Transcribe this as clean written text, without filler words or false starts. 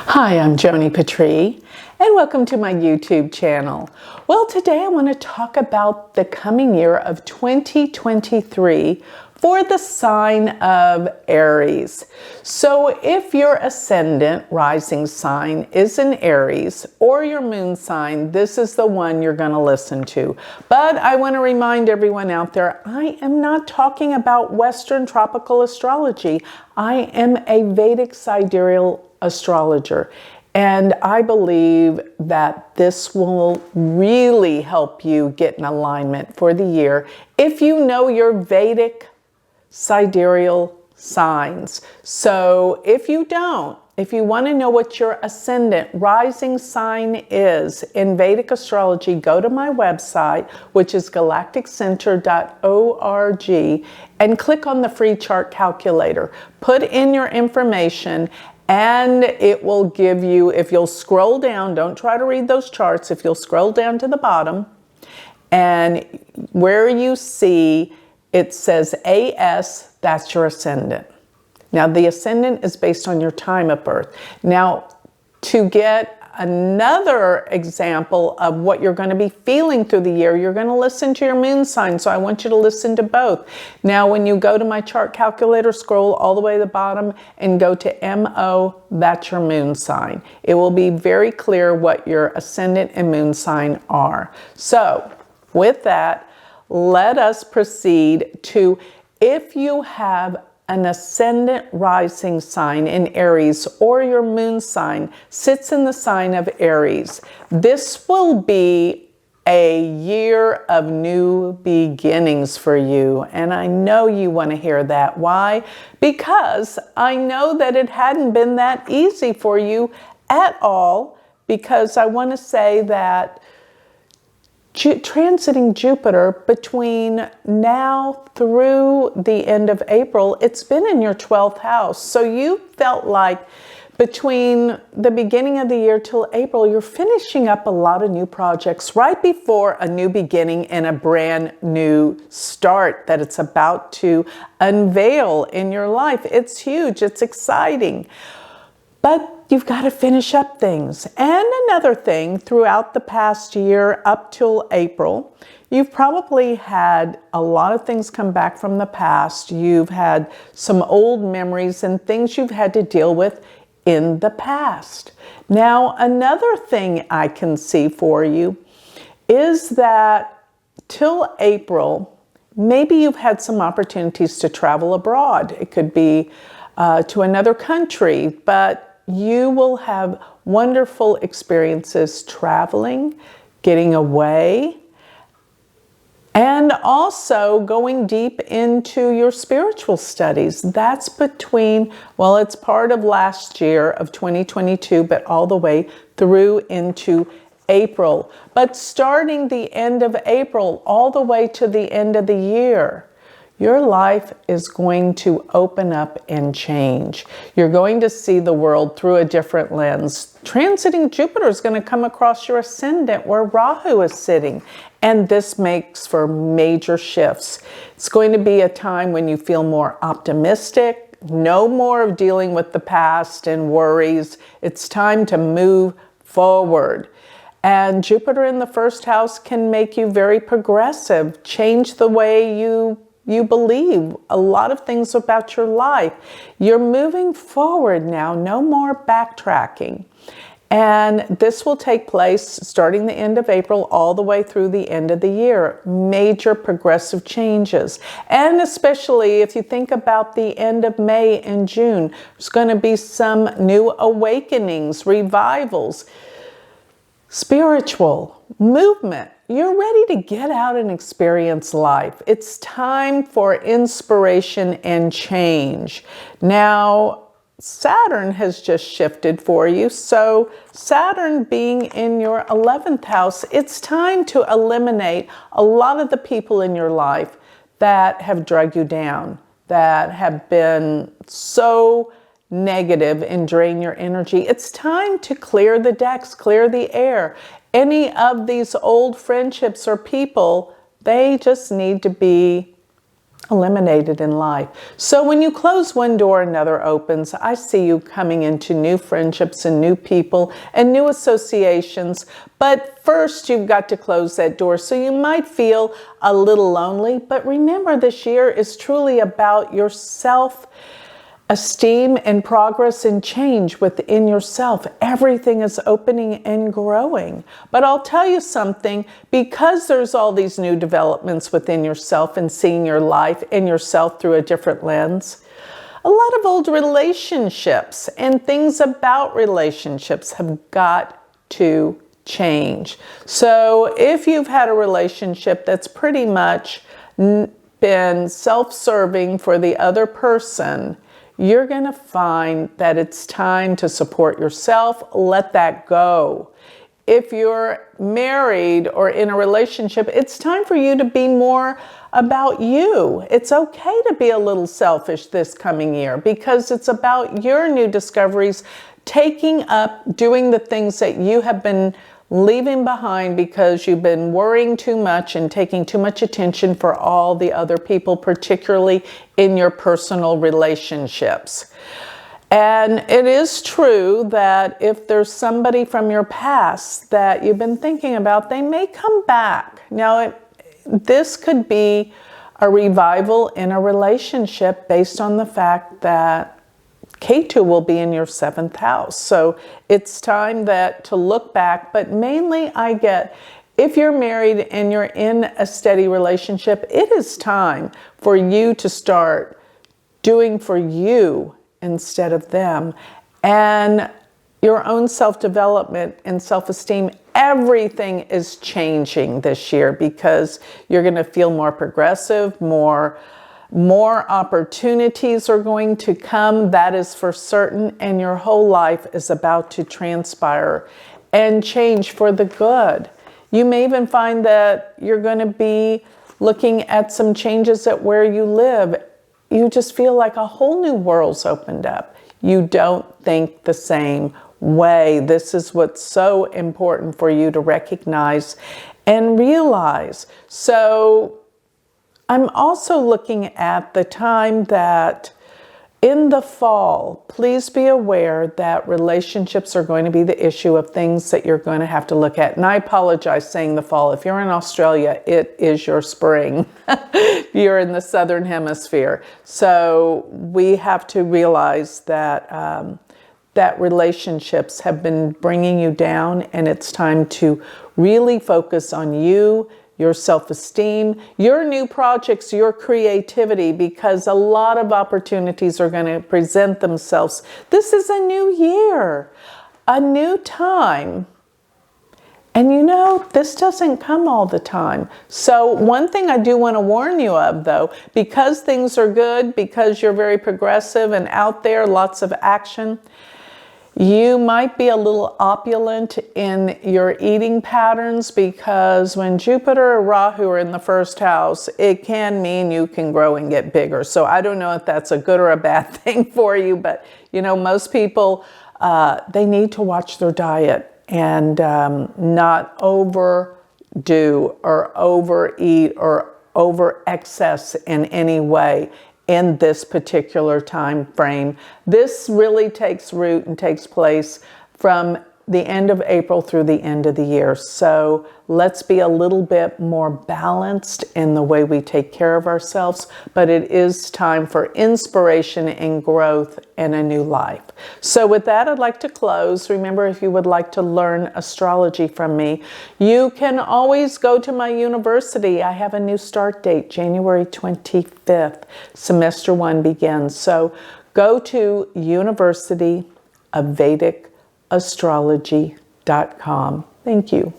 Hi, I'm Joni Patry, and welcome to my YouTube channel. Well, today I want to talk about the coming year of 2023 for the sign of Aries. So if your ascendant rising sign is in Aries or your moon sign, this is the one you're going to listen to. But I want to remind everyone out there, I am not talking about Western tropical astrology. I am a Vedic sidereal astrologer, and I believe that this will really help you get in alignment for the year if you know your Vedic sidereal signs. So if you don't, if you want to know what your ascendant rising sign is in Vedic astrology, go to my website, which is galacticcenter.org, and click on the free chart calculator. Put in your information and it will give you, if you'll scroll down, don't try to read those charts, if you'll scroll down to the bottom, and where you see it says AS, that's your ascendant. Now, the ascendant is based on your time of birth. Now, to get another example of what you're going to be feeling through the year, you're going to listen to your moon sign. So I want you to listen to both. Now, when you go to my chart calculator, scroll all the way to the bottom and go to MO, that's your moon sign. It will be very clear what your ascendant and moon sign are. So with that, let us proceed to, if you have an ascendant rising sign in Aries or your moon sign sits in the sign of Aries, this will be a year of new beginnings for you. And I know you want to hear that. Why? Because I know that it hadn't been that easy for you at all, because I want to say that transiting Jupiter between now through the end of April, it's been in your 12th house. So you felt like between the beginning of the year till April, you're finishing up a lot of new projects right before a new beginning and a brand new start that it's about to unveil in your life. It's huge. It's exciting. But you've got to finish up things. And another thing, throughout the past year up till April, you've probably had a lot of things come back from the past. You've had some old memories and things you've had to deal with in the past. Now, another thing I can see for you is that till April, maybe you've had some opportunities to travel abroad. It could be to another country, but you will have wonderful experiences traveling, getting away, and also going deep into your spiritual studies. That's between, well, it's part of last year of 2022, but all the way through into April. But starting the end of April all the way to the end of the year, your life is going to open up and change. You're going to see the world through a different lens. Transiting Jupiter is going to come across your ascendant where Rahu is sitting, and this makes for major shifts. It's going to be a time when you feel more optimistic, no more of dealing with the past and worries. It's time to move forward. And Jupiter in the first house can make you very progressive, change the way you believe a lot of things about your life. You're moving forward now, no more backtracking. And this will take place starting the end of April all the way through the end of the year. Major progressive changes. And especially if you think about the end of May and June, there's going to be some new awakenings, revivals, spiritual movement. You're ready to get out and experience life. It's time for inspiration and change. Now, Saturn has just shifted for you. So Saturn being in your 11th house, it's time to eliminate a lot of the people in your life that have dragged you down, that have been so negative and drain your energy. It's time to clear the decks, clear the air. Any of these old friendships or people, they just need to be eliminated in life. So when you close one door, another opens. I see you coming into new friendships and new people and new associations. But first, you've got to close that door. So you might feel a little lonely, but remember, this year is truly about your self-esteem and progress and change within yourself. Everything is opening and growing. But I'll tell you something, because there's all these new developments within yourself and seeing your life and yourself through a different lens, a lot of old relationships and things about relationships have got to change. So if you've had a relationship that's pretty much been self-serving for the other person, you're going to find that it's time to support yourself. Let that go. If you're married or in a relationship, it's time for you to be more about you. It's okay to be a little selfish this coming year because it's about your new discoveries, taking up, doing the things that you have been leaving behind because you've been worrying too much and taking too much attention for all the other people, particularly in your personal relationships. And it is true that if there's somebody from your past that you've been thinking about, they may come back. Now, this could be a revival in a relationship based on the fact that Ketu will be in your 7th house. So it's time to look back, but mainly I get, if you're married and you're in a steady relationship, it is time for you to start doing for you instead of them. And your own self-development and self-esteem, everything is changing this year because you're going to feel more progressive, more opportunities are going to come, that is for certain, and your whole life is about to transpire and change for the good. You may even find that you're going to be looking at some changes at where you live. You just feel like a whole new world's opened up. You don't think the same way. This is what's so important for you to recognize and realize. So I'm also looking at the time that in the fall, please be aware that relationships are going to be the issue of things that you're going to have to look at. And I apologize saying the fall. If you're in Australia, it is your spring. You're in the southern hemisphere. So we have to realize that that relationships have been bringing you down, and it's time to really focus on you, your self-esteem, your new projects, your creativity, because a lot of opportunities are going to present themselves. This is a new year, a new time. And you know, this doesn't come all the time. So one thing I do want to warn you of, though, because things are good, because you're very progressive and out there, lots of action, you might be a little opulent in your eating patterns, because when Jupiter or Rahu are in the 1st house, it can mean you can grow and get bigger. So I don't know if that's a good or a bad thing for you, but you know, most people, they need to watch their diet and not overdo or overeat or over excess in any way in this particular time frame. This really takes root and takes place from the end of April through the end of the year. So let's be a little bit more balanced in the way we take care of ourselves, but it is time for inspiration and growth and a new life. So with that, I'd like to close. Remember, if you would like to learn astrology from me, you can always go to my university. I have a new start date, January 25th. Semester 1 begins. So go to University of Vedic Astrology.com. Thank you.